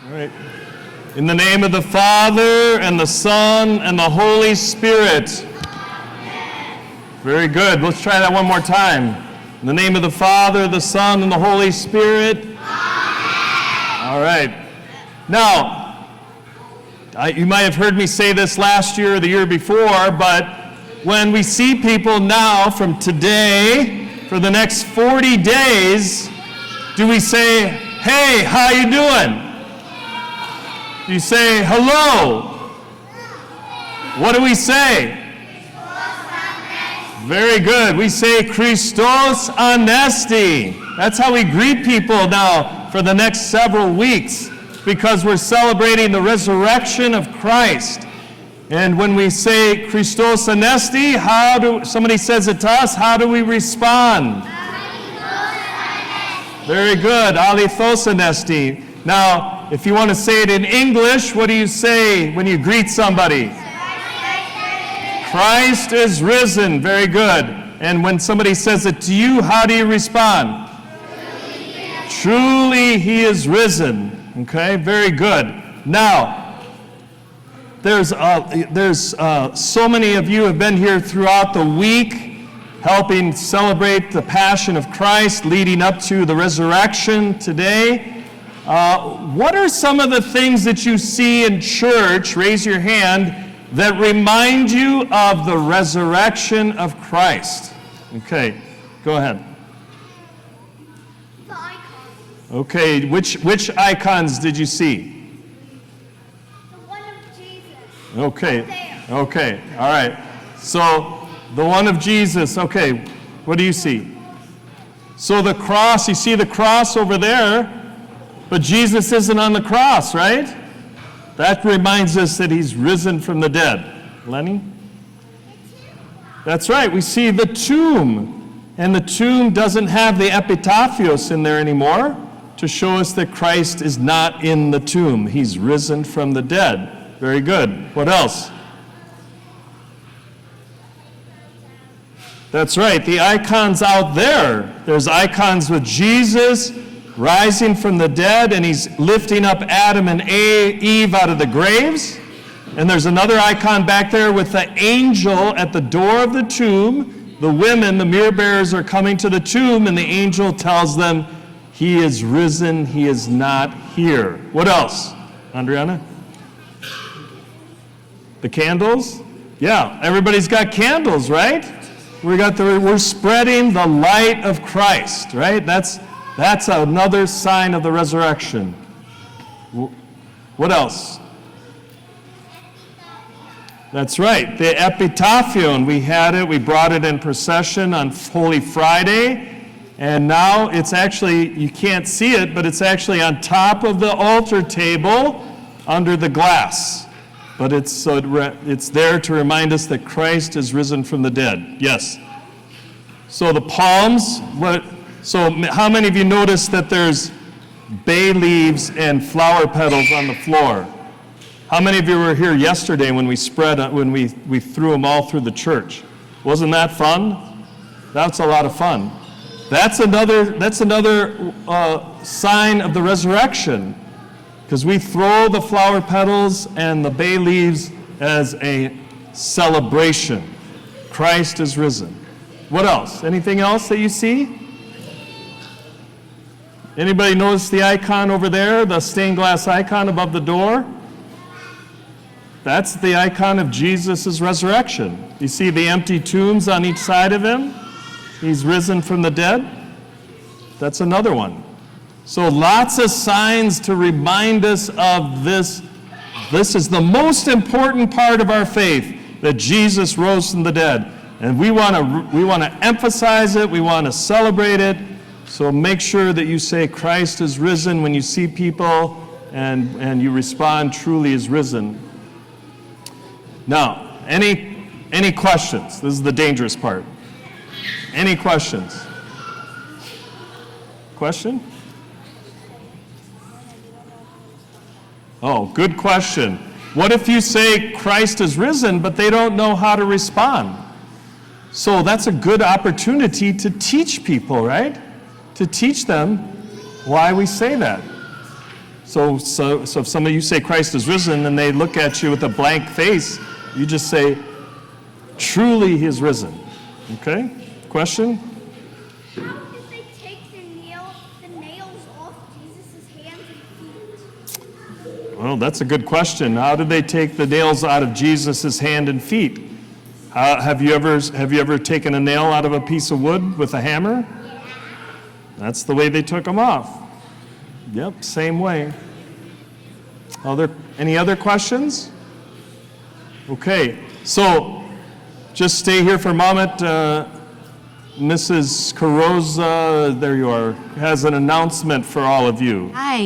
All right. In the name of the Father, and the Son, and the Holy Spirit. Very good. Let's try that one more time. In the name of the Father, the Son, and the Holy Spirit. All right. Now, you might have heard me say this last year or the year before, but when we see people now from today for the next 40 days, do we say, hey, how you doing? Do you say, hello? What do we say? Very good. We say Christos Anesti. That's how we greet people now for the next several weeks, because we're celebrating the resurrection of Christ. And when we say Christos Anesti, somebody says it to us, how do we respond? Very good. Alithos Anesti. Now, if you want to say it in English, what do you say when you greet somebody? Christ is risen. Very good. And when somebody says it to you, how do you respond? Truly he is risen. Okay, very good. Now, there's so many of you have been here throughout the week, helping celebrate the Passion of Christ, leading up to the resurrection today. What are some of the things that you see in church, raise your hand, that remind you of the resurrection of Christ? Okay, go ahead. The icons. Okay, which icons did you see? The one of Jesus. Okay, okay, all right. So, the one of Jesus, okay, what do you see? So the cross, you see the cross over there, but Jesus isn't on the cross, right? That reminds us that he's risen from the dead. Lenny? That's right, we see the tomb. And the tomb doesn't have the epitaphios in there anymore to show us that Christ is not in the tomb. He's risen from the dead. Very good. What else? That's right, the icons out there. There's icons with Jesus rising from the dead, and he's lifting up Adam and Eve out of the graves. And there's another icon back there with the angel at the door of the tomb. The women, the myrrh bearers, are coming to the tomb, and the angel tells them, he is risen, he is not here. What else, Andriana? The candles? Yeah, everybody's got candles, right? We're spreading the light of Christ, right? That's another sign of the resurrection. What else? That's right, the epitaphion. We had it, we brought it in procession on Holy Friday, and now it's actually, you can't see it, but it's actually on top of the altar table under the glass. But it's there to remind us that Christ is risen from the dead. Yes. So the palms, so how many of you noticed that there's bay leaves and flower petals on the floor? How many of you were here yesterday when we threw them all through the church? Wasn't that fun? That's a lot of fun. That's another sign of the resurrection, because we throw the flower petals and the bay leaves as a celebration. Christ is risen. What else? Anything else that you see? Anybody notice the icon over there, the stained glass icon above the door? That's the icon of Jesus' resurrection. You see the empty tombs on each side of him? He's risen from the dead. That's another one. So lots of signs to remind us of this. This is the most important part of our faith, that Jesus rose from the dead. And we want to emphasize it, we want to celebrate it. So make sure that you say Christ is risen when you see people, and you respond, truly is risen. Now, any questions? This is the dangerous part. Any questions? Question? Oh, good question. What if you say Christ is risen, but they don't know how to respond? So that's a good opportunity to teach people, right? To teach them why we say that. So if some of you say Christ is risen and they look at you with a blank face, you just say, truly he is risen. Okay? Question? How did they take the nails off Jesus' hands and feet? Well, that's a good question. How did they take the nails out of Jesus' hand and feet? Have you ever taken a nail out of a piece of wood with a hammer? That's the way they took them off. Yep, same way. Any other questions? Okay, so just stay here for a moment. Mrs. Carrozza, there you are, has an announcement for all of you. Hi,